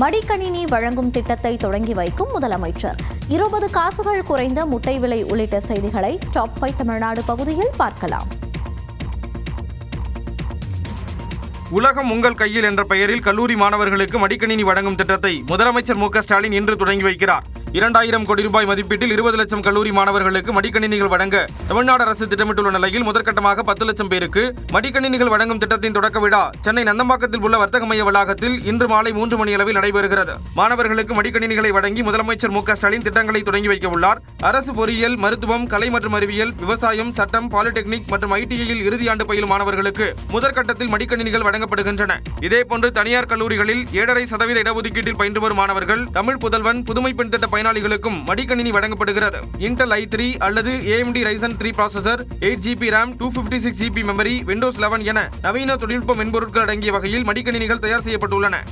மடிக்கணினி வழங்கும் திட்டத்தை தொடங்கி வைக்கும் முதலமைச்சர். 20 காசுகள் குறைந்த முட்டை விலை உள்ளிட்ட செய்திகளை டாப் 5 தமிழ்நாடு பகுதியில் பார்க்கலாம். உலகம் உங்கள் கையில் என்ற பெயரில் கல்லூரி மாணவர்களுக்கு மடிக்கணினி வழங்கும் திட்டத்தை முதலமைச்சர் மு க ஸ்டாலின் இன்று தொடங்கி வைக்கிறார். 2000 கோடி ரூபாய் மதிப்பீட்டில் 20 லட்சம் கல்லூரி மாணவர்களுக்கு மடிக்கணினிகள் வழங்க தமிழ்நாடு அரசு திட்டமிட்டுள்ள நிலையில் முதற்கட்டமாக 10 லட்சம் பேருக்கு மடிக்கணினிகள் வழங்கும் திட்டத்தின் தொடக்க விழா சென்னை நந்தம்பாக்கத்தில் உள்ள வர்த்தக மைய வளாகத்தில் இன்று மாலை 3 மணியளவில் நடைபெறுகிறது. மாணவர்களுக்கு மடிக்கணினிகளை வழங்கி முதலமைச்சர் மு க ஸ்டாலின் திட்டங்களை தொடங்கி வைக்க உள்ளார். அரசு பொறியியல், மருத்துவம், கலை மற்றும் அறிவியல், விவசாயம், சட்டம், பாலிடெக்னிக் மற்றும் ஐடிஐயில் இறுதி ஆண்டு பயிலும் மாணவர்களுக்கு முதற்கட்டத்தில் மடிக்கணினிகள் வழங்கப்படுகின்றன. இதேபோன்று தனியார் கல்லூரிகளில் 7.5% இடஒதுக்கீட்டில் பயின்று வரும் மாணவர்கள் தமிழ் புதல்வன், புதுமை பெண் திட்ட பயனாளிகளுக்கும் மடிக்கணினி வழங்கப்படுகிறது. இன்டெல் i3 அல்லது AMD Ryzen 3 processor, 8GB RAM, 256GB memory, Windows 11 என நவீன தொழில்நுட்ப மென்பொருட்கள் அடங்கிய வகையில் மடிக்கணினிகள் தயார் செய்யப்பட்டுள்ளன.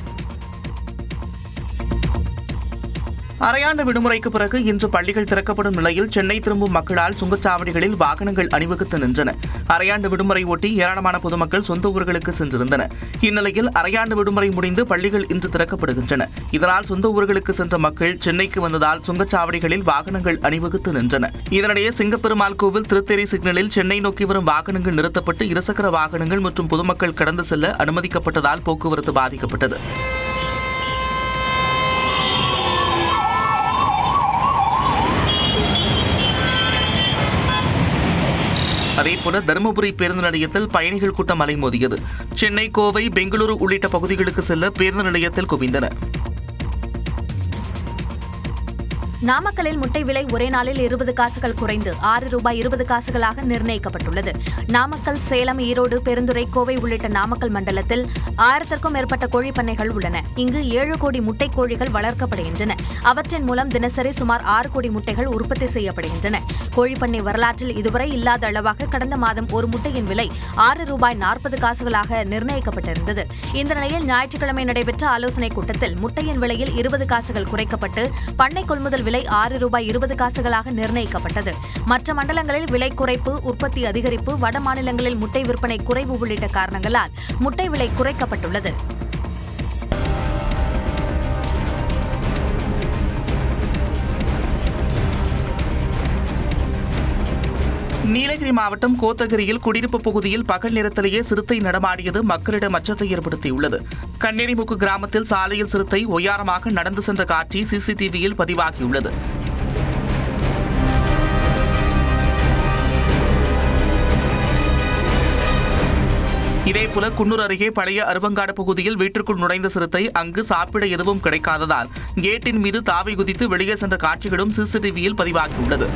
அரையாண்டு விடுமுறைக்கு பிறகு இன்று பள்ளிகள் திறக்கப்படும் நிலையில் சென்னை திரும்பும் மக்களால் சுங்கச்சாவடிகளில் வாகனங்கள் அணிவகுத்து நின்றன. அரையாண்டு விடுமுறை ஒட்டி ஏராளமான பொதுமக்கள் சொந்த ஊர்களுக்கு சென்றிருந்தனர். இந்நிலையில் அரையாண்டு விடுமுறை முடிந்து பள்ளிகள் இன்று திறக்கப்படுகின்றன. இதனால் சொந்த ஊர்களுக்கு சென்ற மக்கள் சென்னைக்கு வந்ததால் சுங்கச்சாவடிகளில் வாகனங்கள் அணிவகுத்து நின்றன. இதனிடையே சிங்கப்பெருமாள் கோவில் திருத்தேரி சிக்னலில் சென்னை நோக்கி வரும் வாகனங்கள் நிறுத்தப்பட்டு இருசக்கர வாகனங்கள் மற்றும் பொதுமக்கள் கடந்து செல்ல அனுமதிக்கப்பட்டதால் போக்குவரத்து பாதிக்கப்பட்டது. அதேபோல தருமபுரி பேருந்து நிலையத்தில் பயணிகள் கூட்டம் அலைமோதியது. சென்னை, கோவை, பெங்களூரு உள்ளிட்ட பகுதிகளுக்கு செல்ல பேருந்து நிலையத்தில் குவிந்தன. நாமக்கல்லில் முட்டை விலை ஒரே நாளில் 20 காசுகள் குறைந்து ₹6.20 நிர்ணயிக்கப்பட்டுள்ளது. நாமக்கல், சேலம், ஈரோடு, பெருந்துறை, கோவை உள்ளிட்ட நாமக்கல் மண்டலத்தில் 1000க்கும் மேற்பட்ட கோழி பண்ணைகள் உள்ளன. இங்கு 7 கோடி முட்டை கோழிகள் வளர்க்கப்படுகின்றன. அவற்றின் மூலம் தினசரி சுமார் 6 கோடி முட்டைகள் உற்பத்தி செய்யப்படுகின்றன. கோழிப்பண்ணை வரலாற்றில் இதுவரை இல்லாத அளவாக கடந்த மாதம் ஒரு முட்டையின் விலை ₹6.40 நிர்ணயிக்கப்பட்டிருந்தது. இந்த நிலையில் ஞாயிற்றுக்கிழமை நடைபெற்ற ஆலோசனைக் கூட்டத்தில் முட்டையின் விலையில் 20 காசுகள் குறைக்கப்பட்டு பண்ணை கொள்முதல் விலை ₹6.20 நிர்ணயிக்கப்பட்டது. மற்ற மண்டலங்களில் விலை குறைப்பு, உற்பத்தி அதிகரிப்பு, வட மாநிலங்களில் முட்டை விற்பனை குறைவு உள்ளிட்ட காரணங்களால் முட்டை விலை குறைக்கப்பட்டுள்ளது. நீலகிரி மாவட்டம் கோத்தகிரியில் குடியிருப்பு பகுதியில் பகல் நேரத்திலேயே சிறுத்தை நடமாடியது மக்களிடம் அச்சத்தை ஏற்படுத்தியுள்ளது. கண்ணேரிமுக்கு கிராமத்தில் சாலையில் சிறுத்தை ஒய்யாரமாக நடந்து சென்ற காட்சி CCTVயில் பதிவாகியுள்ளது. இதேபோல குன்னூர் அருகே பழைய அருவங்காடு பகுதியில் வீட்டிற்குள் நுழைந்த சிறுத்தை அங்கு சாப்பிட எதுவும் கிடைக்காததால் கேட்டின் மீது தாவி குதித்து வெளியே சென்ற காட்சிகளும் CCTVயில் பதிவாகியுள்ளது.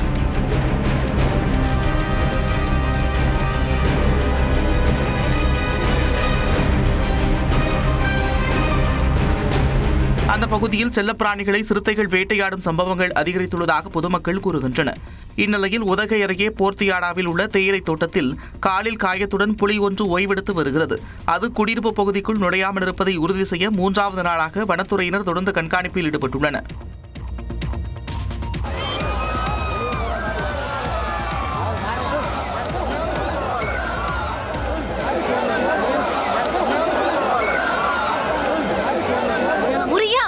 அந்த பகுதியில் செல்லப்பிராணிகளை சிறுத்தைகள் வேட்டையாடும் சம்பவங்கள் அதிகரித்துள்ளதாக பொதுமக்கள் கூறுகின்றனர். இந்நிலையில் உதகை அருகே போர்த்தியாடாவில் உள்ள தேயிலை தோட்டத்தில் காலில் காயத்துடன் புலி ஒன்று ஓய்வெடுத்து வருகிறது. அது குடியிருப்பு பகுதிக்குள் நுழையாமல் இருப்பதை உறுதி செய்ய 3வது நாளாக வனத்துறையினர் தொடர்ந்து கண்காணிப்பில் ஈடுபட்டுள்ளனர்.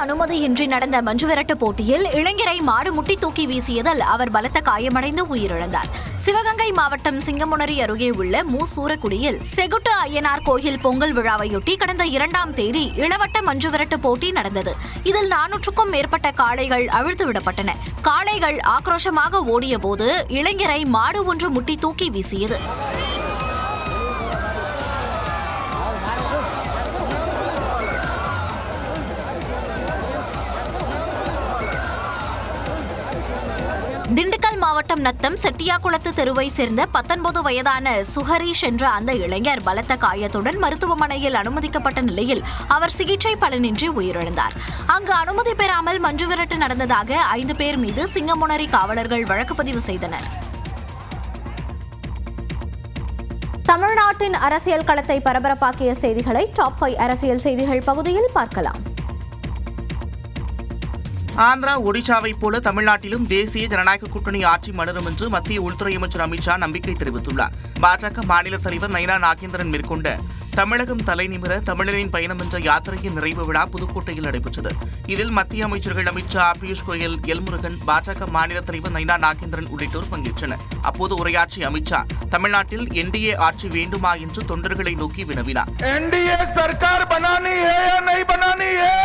அனுமதியின்றி நடந்த மஞ்சுவிரட்டு போட்டியில் இளைஞரை மாடு முட்டி தூக்கி வீசியதால் அவர் பலத்த காயமடைந்து உயிரிழந்தார். சிவகங்கை மாவட்டம் சிங்கமுனரி அருகே உள்ள மூசூரக்குடியில் செகுட்டு ஐயனார் கோயில் பொங்கல் விழாவையொட்டி கடந்த 2ஆம் தேதி இளவட்ட மஞ்சுவிரட்டு போட்டி நடந்தது. இதில் 400க்கும் மேற்பட்ட காளைகள் அவிழ்த்து விடப்பட்டன. காளைகள் ஆக்ரோஷமாக ஓடிய போது இளைஞரை மாடு ஒன்று முட்டி தூக்கி வீசியது. திண்டுக்கல் மாவட்டம் நத்தம் செட்டியாக்குளத்து தெருவை சேர்ந்த 19 வயதான சுஹரீஷ் என்ற அந்த இளைஞர் பலத்த காயத்துடன் மருத்துவமனையில் அனுமதிக்கப்பட்ட நிலையில் அவர் சிகிச்சை பலனின்றி உயிரிழந்தார். அங்கு அனுமதி பெறாமல் மஞ்சுவிரட்டு நடந்ததாக 5 பேர் மீது சிங்கமுனரி காவலர்கள் வழக்கு பதிவு செய்தனர். தமிழ்நாட்டின் அரசியல் களத்தை பரபரப்பாக்கிய செய்திகளை டாப் 5 அரசியல் செய்திகள் பகுதியில் பார்க்கலாம். ஆந்திரா, ஒடிஷாவை போல தமிழ்நாட்டிலும் தேசிய ஜனநாயக கூட்டணி ஆட்சி மலரும் என்று மத்திய உள்துறை அமைச்சர் அமித்ஷா நம்பிக்கை தெரிவித்துள்ளார். பாஜக மாநில தலைவர் நயினா நாகேந்திரன் மேற்கொண்ட தமிழகம் தலைநிமிர தமிழரின் பயணம் என்ற யாத்திரையின் நிறைவு விழா புதுக்கோட்டையில் நடைபெற்றது. இதில் மத்திய அமைச்சர்கள் அமித் ஷா, பியூஷ் கோயல், எல் முருகன், பாஜக மாநில தலைவர் நைனா நாகேந்திரன் உள்ளிட்டோர் பங்கேற்றனர். அப்போது உரையாற்றிய அமித் ஷா, தமிழ்நாட்டில் என்டிஏ ஆட்சி வேண்டுமா என்று தொண்டர்களை நோக்கி வினவினார். एनडीए सरकार बनानी है या नहीं बनानी है?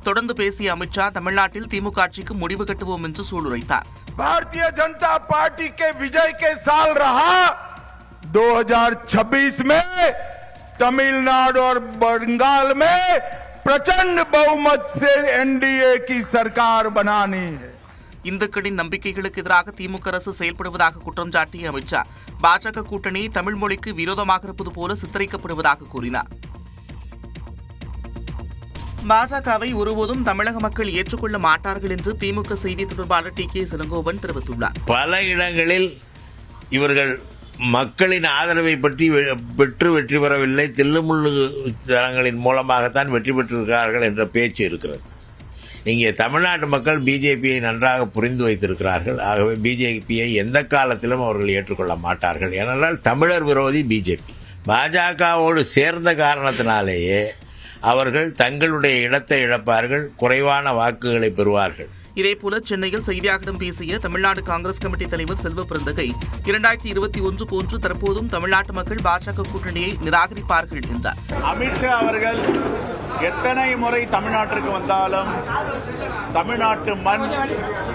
தொடர்ந்து பேசிய அமித் ஷா, தமிழ்நாட்டில் திமுக ஆட்சிக்கு முடிவு கட்டுவோம் என்று சூளுரைத்தார். भारतीय जनता पार्टी के विजय के साल रहा 2026 में तमिलनाडु और बंगाल में प्रचंड बहुमत से एनडीए की सरकार बनानी है. இந்துக்களின் நம்பிக்கைகளுக்கு எதிராக திமுக அரசு செயல்படுவதாக குற்றம் சாட்டிய அமித் ஷா, பாஜக கூட்டணி தமிழ் மொழிக்கு விரோதமாக இருப்பது போல சித்தரிக்கப்படுவதாக கூறினார். பாஜகவை ஒருபோதும் தமிழக மக்கள் ஏற்றுக்கொள்ள மாட்டார்கள் என்று திமுக செய்தி தொடர்பாளர் டி.கே. இளங்கோவன் தெரிவித்துள்ளார். பல இடங்களில் இவர்கள் மக்களின் ஆதரவை பெற்று வெற்றி பெறவில்லை, தில்லுமுள்ளு தளங்களின் மூலமாகத்தான் வெற்றி பெற்றிருக்கிறார்கள் என்ற பேச்சு இருக்கிறது. இங்கே தமிழ்நாட்டு மக்கள் பிஜேபியை நன்றாக புரிந்து வைத்திருக்கிறார்கள். ஆகவே பிஜேபியை எந்த காலத்திலும் அவர்கள் ஏற்றுக்கொள்ள மாட்டார்கள். ஏனென்றால் தமிழர் விரோதி பிஜேபி. பாஜகவோடு சேர்ந்த காரணத்தினாலேயே அவர்கள் தங்களுடைய இடத்தை இழப்பார்கள், குறைவான வாக்குகளை பெறுவார்கள். இதேபோல சென்னையில் செய்தியாளர்களிடம் பேசிய தமிழ்நாடு காங்கிரஸ் கமிட்டி தலைவர் செல்வ பெருந்தகை, 2021 போன்று தற்போதும் தமிழ்நாட்டு மக்கள் பாஜக கூட்டணியை நிராகரிப்பார்கள் என்றார். அமித்ஷா அவர்கள் எத்தனை முறை தமிழ்நாட்டிற்கு வந்தாலும் தமிழ்நாட்டு மண்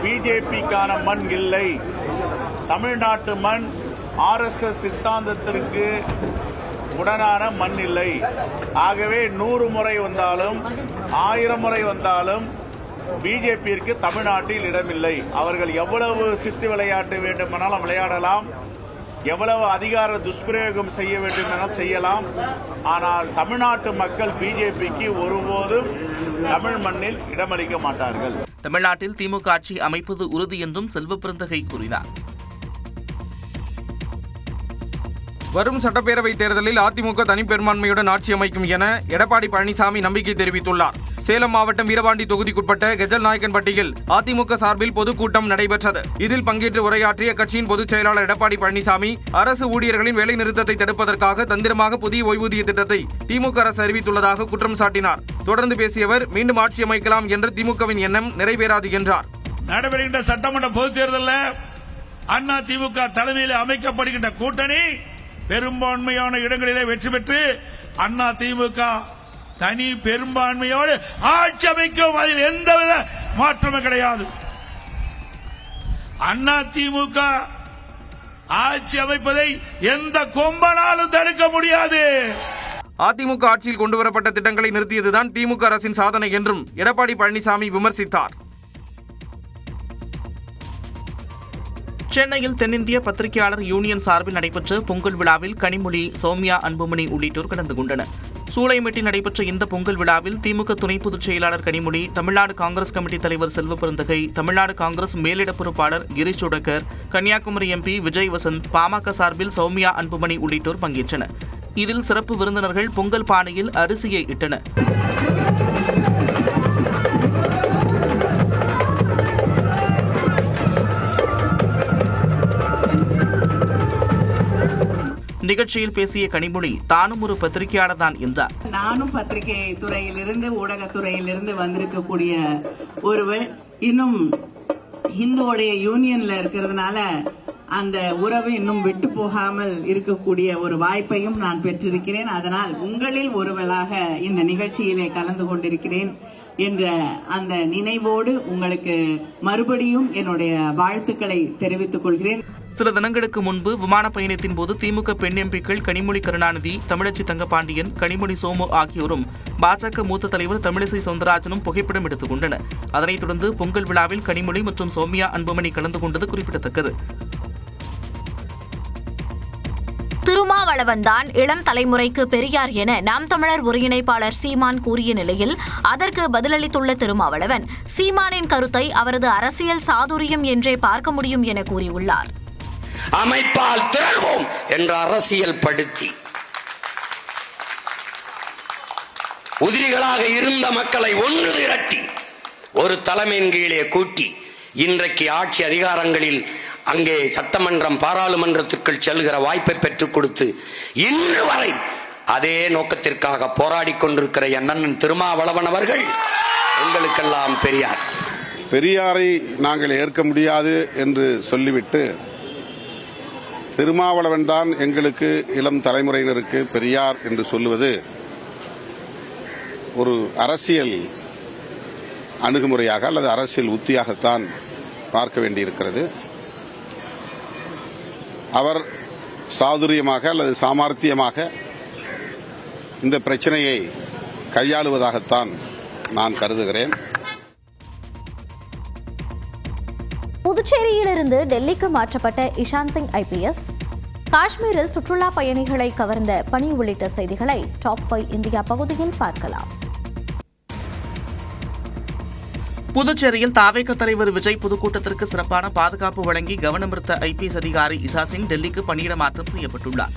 பிஜேபிக்கான மண் இல்லை. தமிழ்நாட்டு மண் ஆர்எஸ்எஸ் சித்தாந்தத்திற்கு உடனான மண் இல்லை. ஆகவே 100 முறை வந்தாலும் 1000 முறை வந்தாலும் பிஜேபியிற்கு தமிழ்நாட்டில் இடமில்லை. அவர்கள் எவ்வளவு சித்து விளையாட்டு வேண்டுமானாலும் விளையாடலாம், எவ்வளவு அதிகார துஷ்பிரயோகம் செய்ய வேண்டுமானால் செய்யலாம். ஆனால் தமிழ்நாட்டு மக்கள் பிஜேபிக்கு ஒருபோதும் தமிழ் மண்ணில் இடமளிக்க மாட்டார்கள். தமிழ்நாட்டில் திமுக ஆட்சி அமைப்பது உறுதி என்றும் செல்வ பெருந்தகை கூறினார். வரும் சட்டப்பேரவைத் தேர்தலில் அதிமுக தனிப்பெரும்பான்மையுடன் ஆட்சி அமைக்கும் என எடப்பாடி பழனிசாமி நம்பிக்கை தெரிவித்துள்ளார். சேலம் மாவட்டம் வீரபாண்டி தொகுதிக்குட்பட்ட கெஜல் நாயக்கன்பட்டியில் அதிமுக சார்பில் பொதுக்கூட்டம் நடைபெற்றது. இதில் பங்கேற்று உரையாற்றிய கட்சியின் பொதுச் செயலாளர் எடப்பாடி பழனிசாமி, அரசு ஊழியர்களின் வேலை நிறுத்தத்தை தடுப்பதற்காக தந்திரமாக புதிய ஓய்வூதிய திட்டத்தை திமுக அரசு அறிவித்துள்ளதாக குற்றம் சாட்டினார். தொடர்ந்து பேசிய அவர், மீண்டும் ஆட்சி அமைக்கலாம் என்ற திமுகவின் எண்ணம் நிறைவேறாது என்றார். நடைபெறுகின்ற சட்டமன்ற பொதுத் தேர்தலில் அண்ணா திமுக தலைமையில் அமைக்கப்படுகின்ற கூட்டணி பெரும்பான்மையான இடங்களிலே வெற்றி பெற்று அண்ணா திமுக தனி பெரும்பான்மையோடு ஆட்சி அமைக்கும். அதில் எந்தவித மாற்றமும் கிடையாது. அண்ணா திமுக ஆட்சி அமைப்பதை எந்த கொம்பனாலும் தடுக்க முடியாது. அதிமுக ஆட்சியில் கொண்டுவரப்பட்ட திட்டங்களை நிறுத்தியதுதான் திமுக அரசின் சாதனை என்றும் எடப்பாடி பழனிசாமி விமர்சித்தார். சென்னையில் தென்னிந்திய பத்திரிகையாளர் யூனியன் சார்பில் நடைபெற்ற பொங்கல் விழாவில் கனிமொழி, சௌமியா அன்புமணி உள்ளிட்டோர் கலந்து கொண்டனர். சூளைமேட்டில் நடைபெற்ற இந்த பொங்கல் விழாவில் திமுக துணை பொதுச் செயலாளர் கனிமொழி, தமிழ்நாடு காங்கிரஸ் கமிட்டி தலைவர் செல்வ பெருந்தகை, தமிழ்நாடு காங்கிரஸ் மேலிட பொறுப்பாளர் கிரீஷ் உடகர், கன்னியாகுமரி எம்பி விஜய் வசந்த், பாமக சார்பில் சௌமியா அன்புமணி உள்ளிட்டோர் பங்கேற்றனர். இதில் சிறப்பு விருந்தினர்கள் பொங்கல் பானையில் அரிசியை இட்டனர். நிகழ்ச்சியில் பேசிய கனிமொழி, தானும் ஒரு பத்திரிகையாளர் தான் என்றார். நானும் பத்திரிகை துறையிலிருந்து ஊடகத்துறையிலிருந்து வந்திருக்கக்கூடிய ஒருவர், இன்னும் இந்துவோடைய யூனியன்ல இருக்கிறதுனால அந்த உறவு இன்னும் விட்டு போகாமல் இருக்கக்கூடிய ஒரு வாய்ப்பையும் நான் பெற்றிருக்கிறேன். அதனால் உங்களில் ஒருவராக இந்த நிகழ்ச்சியிலே கலந்து கொண்டிருக்கிறேன் என்ற அந்த நினைவோடு உங்களுக்கு மறுபடியும் என்னுடைய வாழ்த்துக்களை தெரிவித்துக் கொள்கிறேன். சில தினங்களுக்கு முன்பு விமான பயணத்தின் போது திமுக பெண் எம்பிக்கள் கனிமொழி கருணாநிதி, தமிழச்சி தங்கபாண்டியன், கனிமொழி சோமு ஆகியோரும் பாஜக மூத்த தலைவர் தமிழிசை சவுந்தரராஜனும் புகைப்படம் எடுத்துக் கொண்டனர். அதனைத் தொடர்ந்து பொங்கல் விழாவில் கனிமொழி மற்றும் சௌமியா அன்புமணி கலந்து கொண்டது குறிப்பிடத்தக்கது. திருமாவளவன்தான் இளம் தலைமுறைக்கு பெரியார் என நாம் தமிழர் ஒருங்கிணைப்பாளர் சீமான் கூறிய நிலையில் அதற்கு பதிலளித்துள்ள திருமாவளவன், சீமானின் கருத்தை அவரது அரசியல் சாதுரியம் என்றே பார்க்க முடியும் என கூறியுள்ளார். அமைப்பால் திரள்வோம் என்ற அரசியல் படுத்தி உதிரிகளாக இருந்த மக்களை ஒன்று திரட்டி ஒரு தலைமையின் கீழே கூட்டி இன்றைக்கு ஆட்சி அதிகாரங்களில் அங்கே சட்டமன்றம் பாராளுமன்றத்திற்குள் செல்கிற வாய்ப்பை பெற்றுக் கொடுத்து இன்று வரை அதே நோக்கத்திற்காக போராடி கொண்டிருக்கிற அண்ணன் திருமாவளவன் அவர்கள் எங்களுக்கெல்லாம் பெரியார். பெரியாரை நாங்கள் ஏற்க முடியாது என்று சொல்லிவிட்டு திருமாவளவன் தான் எங்களுக்கு இளம் தலைமுறையினருக்கு பெரியார் என்று சொல்லுவது ஒரு அரசியல் அணுகுமுறையாக அல்லது அரசியல் உத்தியாகத்தான் பார்க்க வேண்டியிருக்கிறது. அவர் சாதுரியமாக அல்லது சாமர்த்தியமாக இந்த பிரச்சனையை கையாளுவதாகத்தான் நான் கருதுகிறேன். புதுச்சேரியிலிருந்து டெல்லிக்கு மாற்றப்பட்ட இஷான் சிங் IPS, காஷ்மீரில் சுற்றுலா பயணிகளை கவர்ந்த பணி உள்ளிட்ட செய்திகளை டாப் 5 இந்தியா பகுதியில் பார்க்கலாம். புதுச்சேரியில் தாவேக தலைவர் விஜய் பொதுக்கூட்டத்திற்கு சிறப்பான பாதுகாப்பு வழங்கி கவனமிருத்த IPS அதிகாரி இஷா சிங் டெல்லிக்கு பணியிட மாற்றம் செய்யப்பட்டுள்ளார்.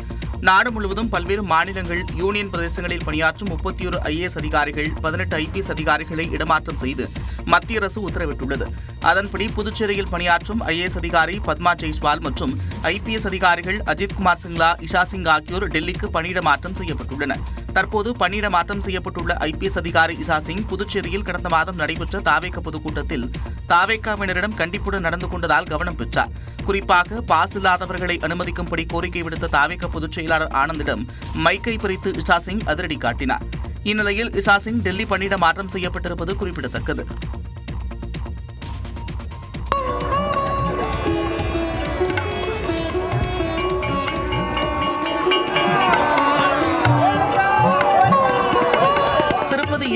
நாடு முழுவதும் பல்வேறு மாநிலங்கள், யூனியன் பிரதேசங்களில் பணியாற்றும் 31 IAS அதிகாரிகள், 18 IPS அதிகாரிகளை இடமாற்றம் செய்து மத்திய அரசு உத்தரவிட்டுள்ளது. அதன்படி புதுச்சேரியில் பணியாற்றும் IAS அதிகாரி பத்மா ஜெய்ஸ்வால் மற்றும் IPS அதிகாரிகள் அஜித்குமார் சிங்லா, இஷா சிங் ஆகியோர் டெல்லிக்கு பணியிட மாற்றம் செய்யப்பட்டுள்ளனர். தற்போது பணியிட மாற்றம் செய்யப்பட்டுள்ள IPS அதிகாரி இஷா சிங் புதுச்சேரியில் கடந்த மாதம் நடைபெற்ற தாவேக பொதுக்கூட்டத்தில் தாவேகாவினரிடம் கண்டிப்புடன் நடந்து கொண்டதால் கவனம் பெற்றார். குறிப்பாக பாஸ் இல்லாதவர்களை அனுமதிக்கும்படி கோரிக்கை விடுத்த தாவேக பொதுச் செயலாளர் ஆனந்திடம் மைக்கை பிரித்து இஷா சிங் அதிரடி காட்டினார். இந்நிலையில் இஷா சிங் டெல்லி பணியிட மாற்றம் செய்யப்பட்டிருப்பது குறிப்பிடத்தக்கது.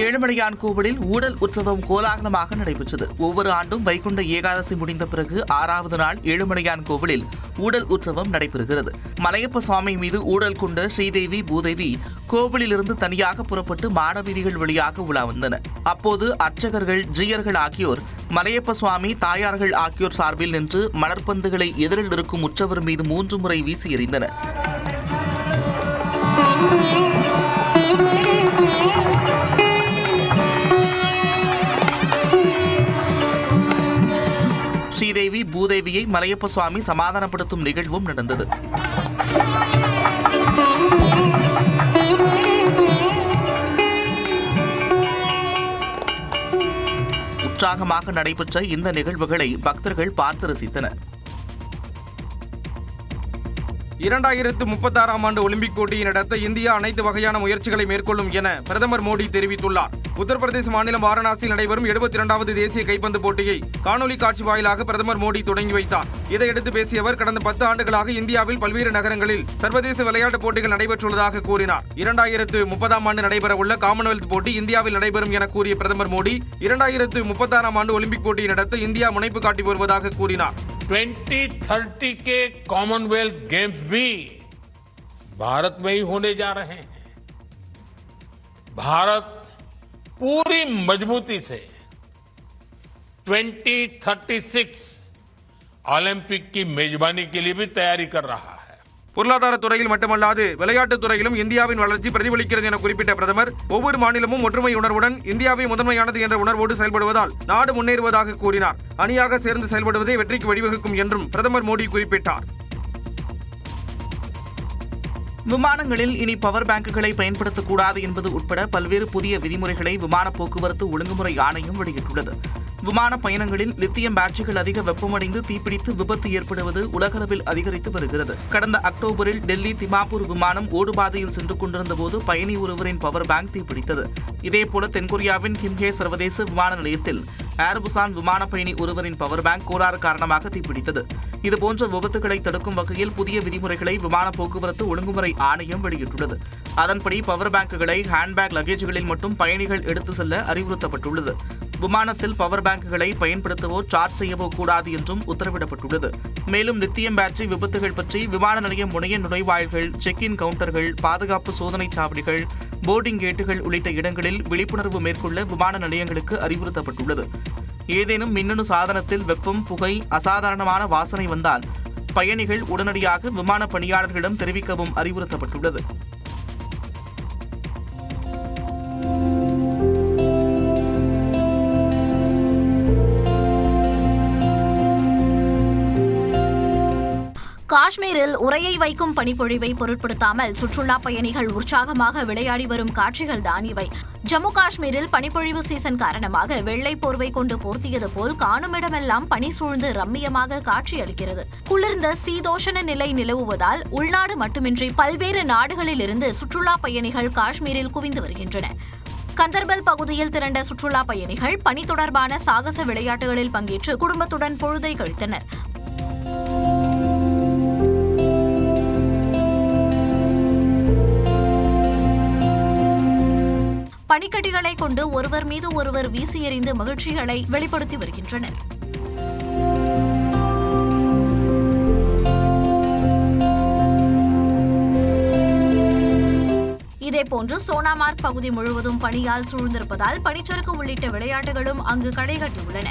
ஏழுமலையான் கோவிலில் ஊடல் உற்சவம் கோலாகலமாக நடைபெற்றது. ஒவ்வொரு ஆண்டும் வைகுண்ட ஏகாதசி முடிந்த பிறகு 6வது நாள் ஏழுமலையான் கோவிலில் ஊடல் உற்சவம் நடைபெறுகிறது. மலையப்ப சுவாமி மீது ஊடல் கொண்ட ஸ்ரீதேவி, பூதேவி கோவிலிலிருந்து தனியாக புறப்பட்டு மாடவீதிகள் வழியாக உலா வந்தனர். அப்போது அர்ச்சகர்கள், ஜீயர்கள் ஆகியோர் மலையப்ப சுவாமி, தாயார்கள் ஆகியோர் சார்பில் நின்று மலர்பந்துகளை எதிரில் இருக்கும் உற்சவர் மீது 3 முறை வீசி எறிந்தனர். ஸ்ரீதேவி, பூதேவியை மலையப்ப சுவாமி சமாதானப்படுத்தும் நிகழ்வும் நடந்தது. உற்சாகமாக நடைபெற்ற இந்த நிகழ்வுகளை பக்தர்கள் பார்த்து ரசித்தனர். 2036ஆம் ஆண்டு ஒலிம்பிக் போட்டியை நடத்த இந்தியா அனைத்து வகையான முயற்சிகளை மேற்கொள்ளும் என பிரதமர் மோடி தெரிவித்துள்ளார். உத்தரப்பிரதேச மாநிலம் வாரணாசியில் நடைபெறும் 72வது தேசிய கைப்பந்து போட்டியை காணொலி காட்சி வாயிலாக பிரதமர் மோடி தொடங்கி வைத்தார். இதையடுத்து பேசிய அவர், கடந்த 10 ஆண்டுகளாக இந்தியாவில் பல்வேறு நகரங்களில் சர்வதேச விளையாட்டுப் போட்டிகள் நடைபெற்றுள்ளதாக கூறினார். 2030ஆம் ஆண்டு நடைபெறவுள்ள காமன்வெல்த் போட்டி இந்தியாவில் நடைபெறும் என கூறிய பிரதமர் மோடி, 2036ஆம் ஆண்டு ஒலிம்பிக் போட்டியை நடத்த இந்தியா முனைப்பு காட்டி வருவதாக கூறினார். 2030 के कॉमनवेल्थ गेम्स भी भारत में ही होने जा रहे हैं. भारत पूरी मजबूती से 2036 ओलंपिक की मेजबानी के लिए भी तैयारी कर रहा है. பொருளாதார துறையில் மட்டுமல்லாது விளையாட்டுத் துறையிலும் இந்தியாவின் வளர்ச்சி பிரதிபலிக்கிறது என குறிப்பிட்ட பிரதமர், ஒவ்வொரு மாநிலமும் ஒற்றுமை உணர்வுடன் இந்தியாவை முதன்மையானது என்ற உணர்வோடு செயல்படுவதால் நாடு முன்னேறுவதாக கூறினார். அணியாக சேர்ந்து செயல்படுவதே வெற்றிக்கு வழிவகுக்கும் என்றும் பிரதமர் மோடி குறிப்பிட்டார். விமானங்களில் இனி பவர் பேங்குகளை பயன்படுத்தக்கூடாது என்பது உட்பட பல்வேறு புதிய விதிமுறைகளை விமான போக்குவரத்து ஒழுங்குமுறை ஆணையம் வெளியிட்டுள்ளது. விமான பயணங்களில் லித்தியம் பேட்டரிகள் அதிக வெப்பமடைந்து தீப்பிடித்து விபத்து ஏற்படுவது உலகளவில் அதிகரித்து வருகிறது. கடந்த அக்டோபரில் டெல்லி திமாப்பூர் விமானம் ஓடுபாதையில் சென்று கொண்டிருந்த போது பயணி ஒருவரின் பவர் பேங்க் தீப்பிடித்தது. இதேபோல தென்கொரியாவின் கிம்ஹே சர்வதேச விமான நிலையத்தில் ஏர்புசான் விமான பயணி ஒருவரின் பவர் பேங்க் கோளாறு காரணமாக தீப்பிடித்தது. இதுபோன்ற விபத்துகளை தடுக்கும் வகையில் புதிய விதிமுறைகளை விமான போக்குவரத்து ஒழுங்குமுறை ஆணையம் வெளியிட்டுள்ளது. அதன்படி பவர் பேங்குகளை ஹேண்ட்பேக் லக்கேஜ்களில் மட்டும் பயணிகள் எடுத்து செல்ல அறிவுறுத்தப்பட்டுள்ளது. விமானத்தில் பவர் பேங்குகளை பயன்படுத்தவோ சார்ஜ் செய்யவோ கூடாது என்றும் உத்தரவிடப்பட்டுள்ளது. மேலும் லித்தியம் பேட்டரி விபத்துகள் பற்றி விமான நிலையம் முனைய நுழைவாயில்கள், செக் இன் கவுண்டர்கள், பாதுகாப்பு சோதனை சாவடிகள், போர்டிங் கேட்டுகள் உள்ளிட்ட இடங்களில் விழிப்புணர்வு மேற்கொள்ள விமான நிலையங்களுக்கு அறிவுறுத்தப்பட்டுள்ளது. ஏதேனும் மின்னணு சாதனத்தில் வெப்பம், புகை, அசாதாரணமான வாசனை வந்தால் பயணிகள் உடனடியாக விமான பணியாளர்களிடம் தெரிவிக்கவும் அறிவுறுத்தப்பட்டுள்ளது. காஷ்மீரில் உரையை வைக்கும் பனிப்பொழிவை பொருட்படுத்தாமல் சுற்றுலா பயணிகள் உற்சாகமாக விளையாடி வரும் காட்சிகள் தான் இவை. ஜம்மு காஷ்மீரில் பனிப்பொழிவு சீசன் காரணமாக வெள்ளை போர்வை கொண்டு போர்த்தியது போல் காணுமிடமெல்லாம் பனி சூழ்ந்து ரம்மியமாக காட்சியளிக்கிறது. குளிர்ந்த சீதோஷண நிலை நிலவுவதால் உள்நாடு மட்டுமின்றி பல்வேறு நாடுகளில் இருந்து சுற்றுலா பயணிகள் காஷ்மீரில் குவிந்து வருகின்றனர். கந்தர்பல் பகுதியில் திரண்ட சுற்றுலா பயணிகள் பனி தொடர்பான சாகச விளையாட்டுகளில் பங்கேற்று குடும்பத்துடன் பொழுதை கழித்தனர். பனிக்கட்டிகளை கொண்டு ஒருவர் மீது ஒருவர் வீசி எறிந்து மகிழ்ச்சிகளை வெளிப்படுத்தி வருகின்றனர். இதேபோன்று சோனாமார்க் பகுதி முழுவதும் பனியால் சூழ்ந்திருப்பதால் பனிச்சறுக்கு உள்ளிட்ட விளையாட்டுகளும் அங்கு களைகட்டியுள்ளன.